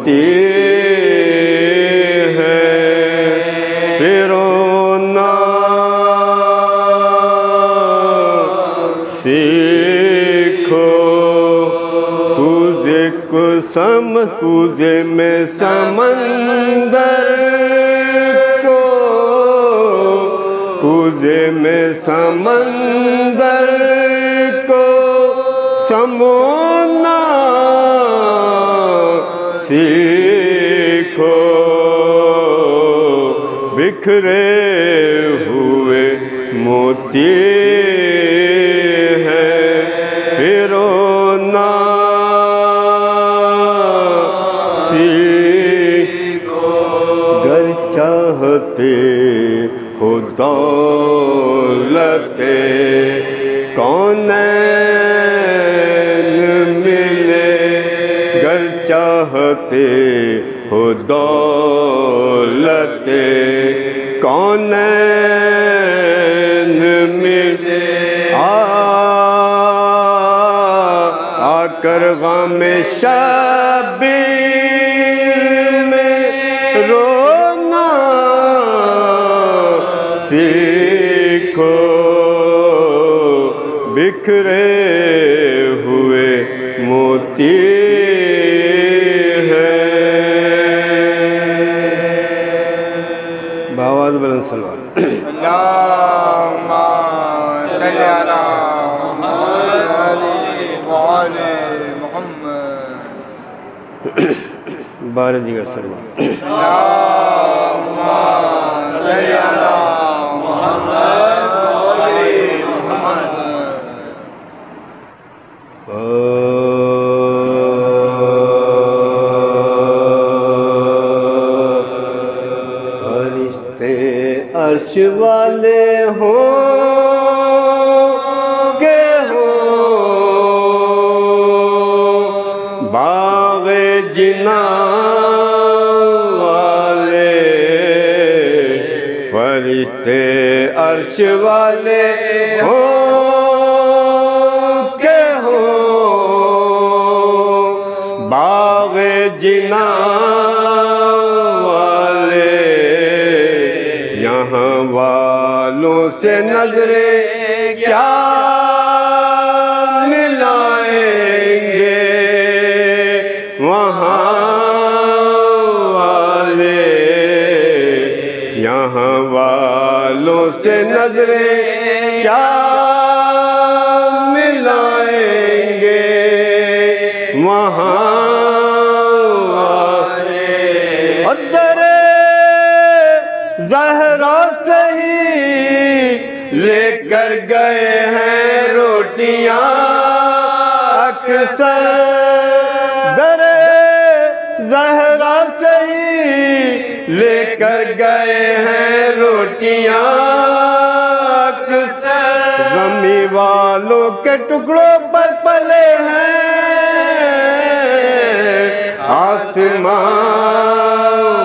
موتی ہے پھر رونا سیکھو کوزے میں سمندر کو کوزے میں سمندر کو سمونا سیکھو بکھرے ہوئے موتی ہے پھر رونا گر چاہتے ہو دولت کونین ملے گر چاہتے ہو دولت کونین ملے آ کر غم شبیر میں رونا سیکھو بکھرے ہوئے موتی ہے بآواز بلند سلوات اللہم صلی علی محمد بار دیگر سلوات اللہم صلی علی محمد فرشتے عرش والے ہوں گے باغ جنان والے فرشتے عرش والے ہوں کہ ہوں باغ جنان والے یہاں والوں سے نظریں کیا ملائیں گے وہاں والے یہاں والوں سے نظریں کیا ملائیں گے وہاں والے در زہرا سے ہی لے کر گئے ہیں روٹیاں اکثر در زہرا سے ہی لے کر گئے ہیں روٹیاں اکثر زمین والوں کے ٹکڑوں پر پلے ہیں آسمان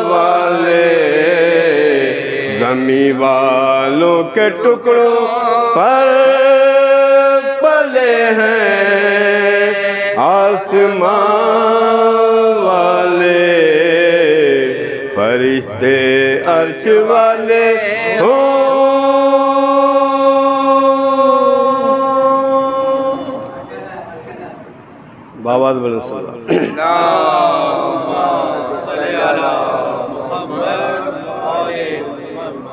والے زمین والوں کے ٹکڑوں پر پلے ہیں آسمان والے فرشتے عرش والے ہوں بآواز بلند سلوات اللہم صلی علی محمد آل محمد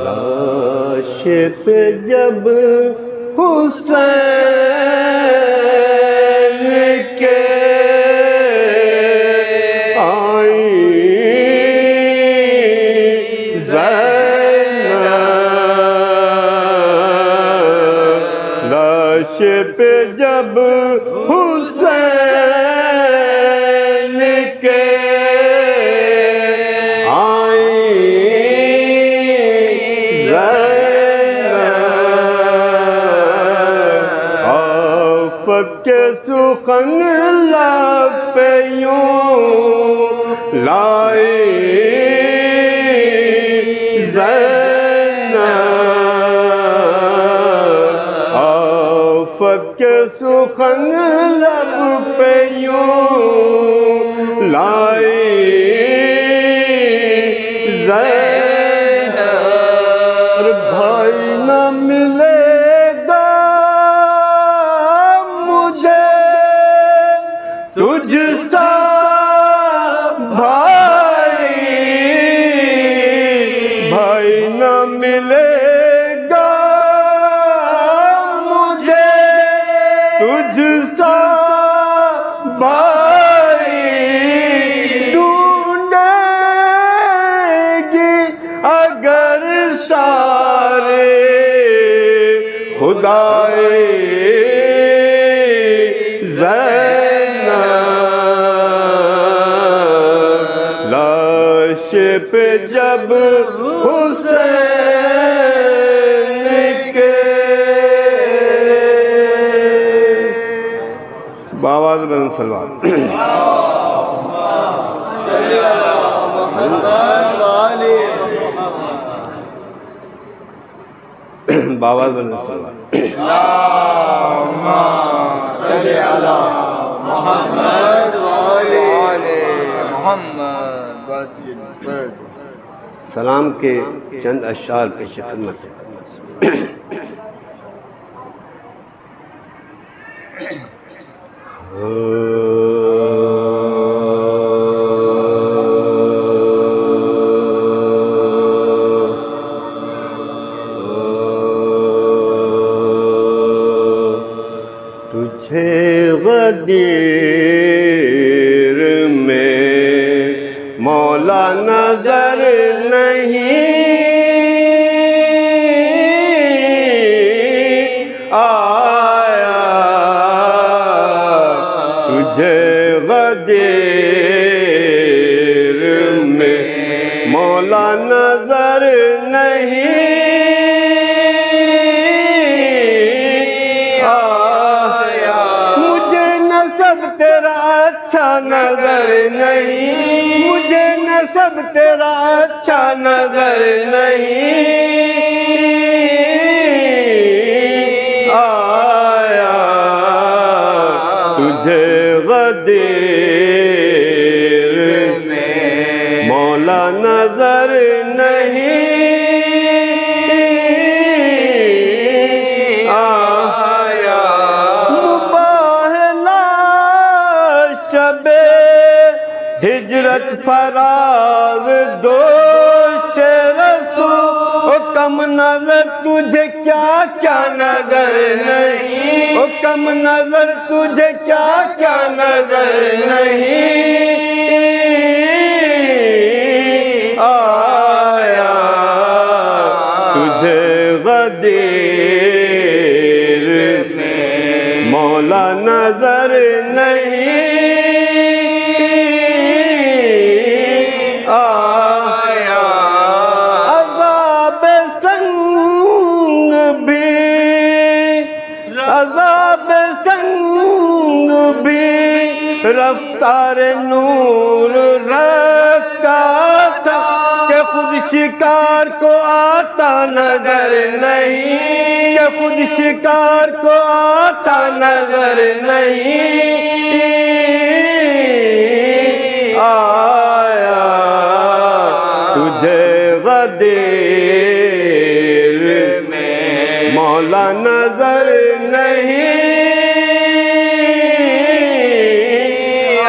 لاش پہ جب حسین کے آئی زینب لاش پہ جب حسین کے آئی کے سخن لب پہ یوں لائی زینب کے سخن لب پہ یوں لائی زینب، بھائی نہ ملے گا مجھے تجھ سا بھائی، بھائی نہ ملے گا مجھے تجھ سا بھائی، ڈھونڈے گی اگر سارے خدائے زینب، لاش پہ جب حسین کے باواز بلند سلوات صلی علی محمد والی باواز بلند سلوات اللہم صلی علی محمد والی محمد۔ سلام کے چند اشعار پیش خدمت ہے۔ تجھے غدیر میں مولا نظر نہیں آیا، تجھے غدیر میں مولا نظر نہیں آیا، مجھے نسب تیرا اچھا نظر نہیں، مجھے نسب تیرا اچھا نظر نہیں آیا، تجھے غدیر میں مولا نظر نہیں آیا، مباہلا شب ہجرت فراز دوش رسول، او کم نظر تجھے کیا کیا نظر نہیں، او کم نظر تجھے کیا کیا نظر نہیں آیا، تجھے غدیر میں مولا نظر نہیں آیا، عذاب سنگ بھی، عذاب سنگ بھی رفتار نور رکھتا تھا، کہ خود شکار کو آتا نظر نہیں، کہ خود شکار کو آتا نظر نہیں آیا، تجھے غدیر میں مولا نظر نہیں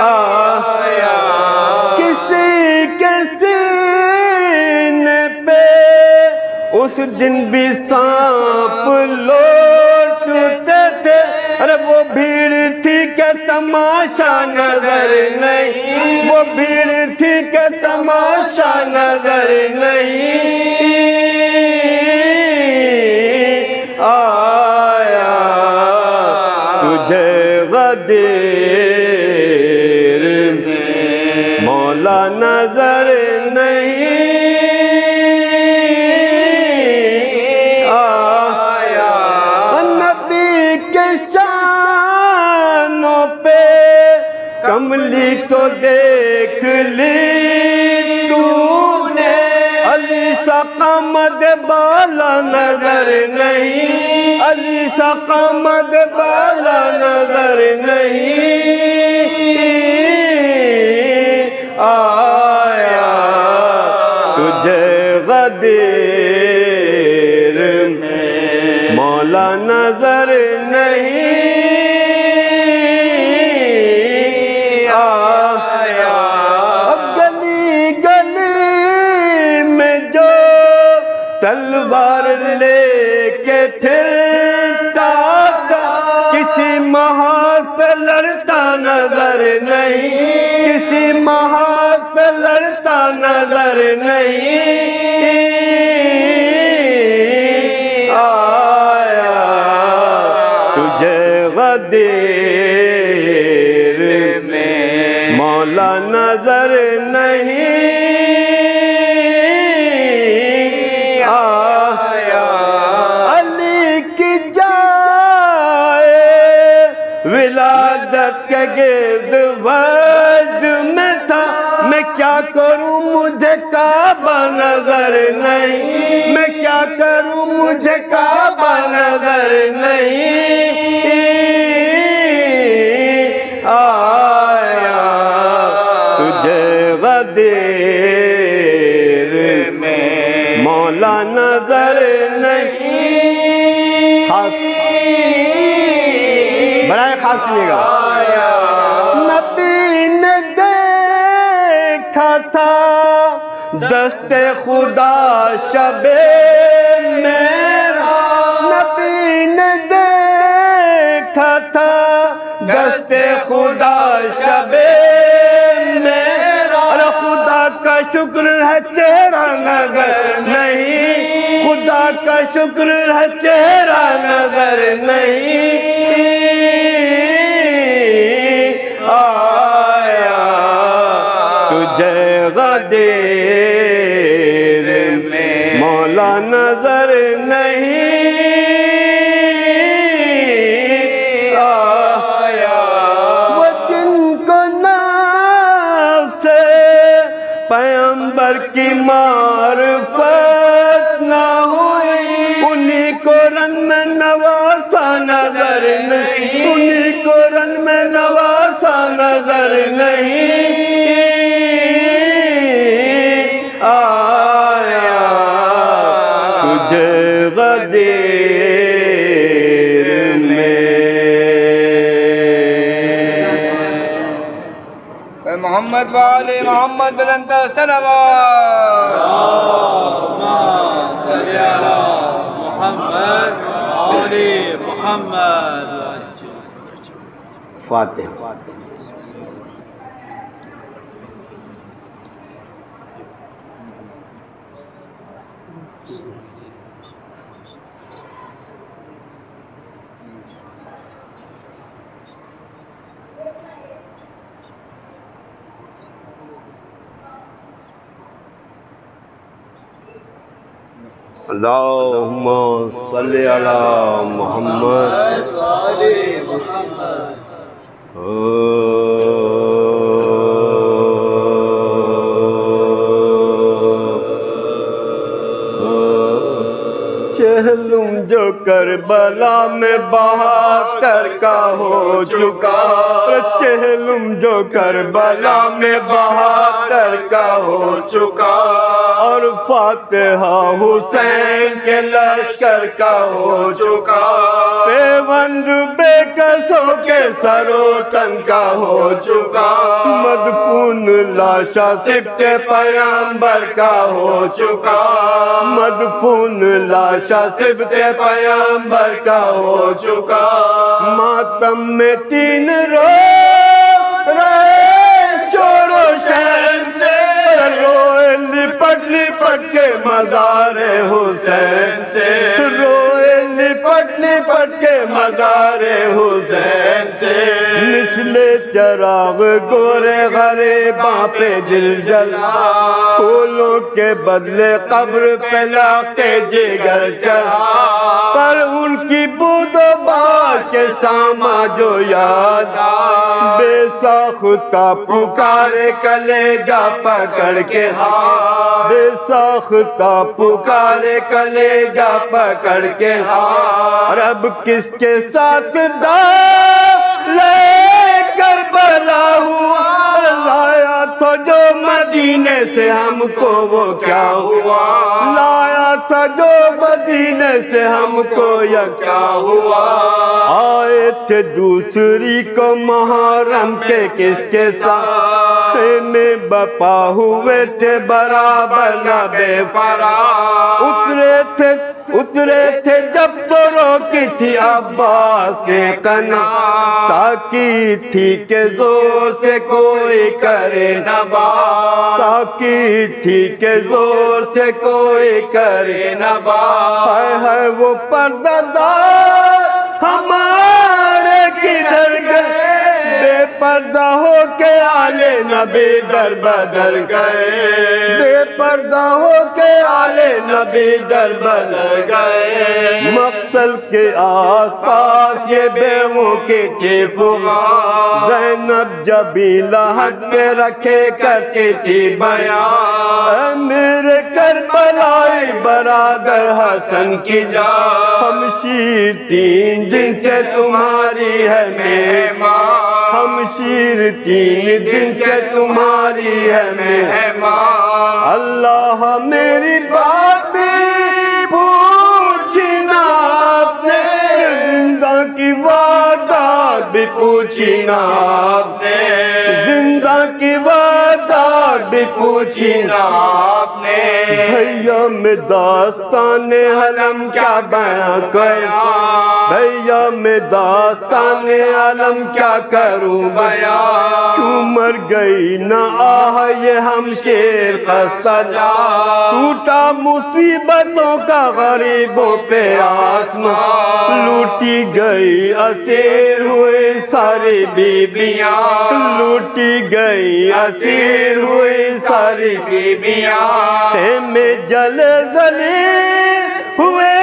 آیا، کسی کے سینے پہ اس دن بھی سانپ لوٹتے تھے، ارے وہ بھیڑ تھی کہ تماشا نظر نہیں، وہ بھیڑ تھی کہ تماشا نظر نہیں آیا، تجھے غدیر میں مولا نظر نہیں آیا، نبی کے شانوں پہ کملی تو دیکھ لی تو نے، علی سا قمر قامت بالا نظر نہیں، علی سا قامت بالا نظر نہیں آیا تجھے غدیر میں مولا نظر نہیں آیا۔ اب گلی گلی میں جو تلوار لے کے پھرتا تھا، کسی محاذ پہ لڑتا نظر نہیں، کسی محاذ پہ لڑتا نظر نہیں آیا تجھے غدیر میں مولا نظر نہیں آیا۔ علی کی جائے ولادت کے گرد وجد میں تھا، میں کیا کروں مجھے کعبہ نظر نہیں، میں کیا کروں مجھے کعبہ نظر نہیں آیا تجھے غدیر میں مولا نظر نہیں۔ خاص برائے خاص سنیے گا۔ نبی نے دیکھا تھا دست خدا شب میرا، نبی نے دیکھا تھا دست خدا شب میرا، اور خدا کا شکر ہے چہرہ نظر نہیں، خدا کا شکر ہے چہرہ نظر نہیں آیا تجھے غدیر میں مولا نظر نہیں آیا۔ وہ جن کو ناز سے پیغمبر کی معرفت نہ ہوئی، انہی کو رنگ میں نواسا نظر نہیں، انہی کو رنگ میں نواسا نظر نہیں آیا تجھے غدیر میں۔ محمد وآل محمد بلند صلوات۔ اللهم صل على محمد وآل محمد۔ فاتحہ۔ اللہم صلی علی محمد وآل محمد۔ چہلم جو کربلا میں 72 کا ہو چکا، چہلم جو کربلا میں 72 کا ہو چکا، اور فاتحہ حسین کے لشکر کا ہو چکا، پیوند بے کسوں کے سر و تن کا ہو چکا، مدفون لاشا سبت پیغمبر کا ہو چکا، مدفون لاشا سبت پیغمبر کا ہو چکا، ماتم میں 3 روز رہے شور و شہن سے، روئے لپٹ لپٹ کے مزار حسین سے، روئے لپٹ لپٹ کے مزار حسین سے، مثل چراغ گورے غریباں پہ دل جلا، پھولوں کے بدلے قبر پہ لاکھے جگر چلا، پر ان کی بود و باش کے ساما جو یاد بے ساختہ پکارے کلیجہ پکڑ کے ہاتھ بے ساختہ پکارے کلیجہ پکڑ کے ہاتھ اب کس کے ساتھ کربلا ہوا لایا تھا جو مدینے سے ہم کو وہ کیا ہوا لایا تھا جو مدینے سے ہم کو یہ کیا ہوا آئے تھے دوسری کو محرم کے کس کے ساتھ خیمے بپا ہوئے تھے برابر نہ بے فراق اترے تھے جب تو روکی تھی عباس کے کنا تاکی تھی کہ زور سے کوئی کرے نہ بات تاکی تھی کہ زور سے کوئی کرے نہ بات ہے وہ پردہ دار ہمارے کدھر گئے بے پردہ ہو کے آلے نبی در بدر گئے بے پردہ ہو کے آلے نبی در بدر گئے مقتل کے آس پاس یہ بیووں کے چیفوا زینب جبیلہ حد پہ رکھے کرتی تھی بیان اے میرے کربلائی برادر حسن کی جان ہم شیر تین دن سے تمہاری ہے مہمان ہم شیر تین دن سے تمہاری ہے مہمان اللہ میری بات بھی پوچھی نا آپ نے زندہ کی وعدات بھی پوچھی نا آپ نے زندہ کی وعدات بھی پوچھی نا آپ نے بھیا میں داستان حلم کیا بیاں کروں بھیا میں داستان عالم کیا کروں بیان کیوں مر گئی نہ آہ یہ ہم شیر خستہ جا ٹوٹا مصیبتوں کا غریبوں پہ آسمان لوٹی گئی اسیر ہوئی ساری بیبیاں لوٹی گئی اسیر ہوئی ساری بیبیاں خیمے جلے ذلیل ہوئے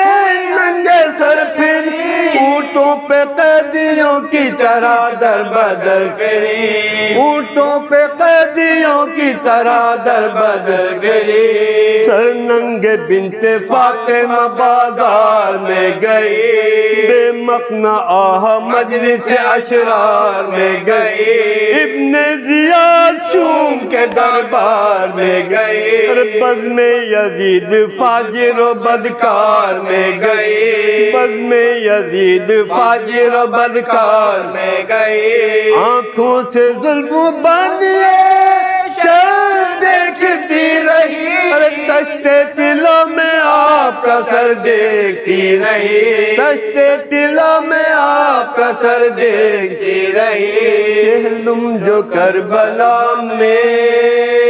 ننگے سر پھر اونٹوں پہ قیدیوں کی طرح در بدر پھری اونٹوں پہ قیدیوں کی طرح در بدر پھری سر ننگے بنت فاطمہ بازار میں گئی بے مقنع آہ مجلس اشرار میں گئی ابن زیاد شوم کے دربار میں گئی بزم یزید فاجر و بدکار میں گئی بزم یزید فاجر و بدکار میں گئی آنکھوں سے ظلم بانیے شر دیکھتی رہی تشتے دلوں میں آپ کا سر دیکھتی رہی تشتے دلوں میں آپ کا سر دیکھتی رہی چہلم جو کربلا میں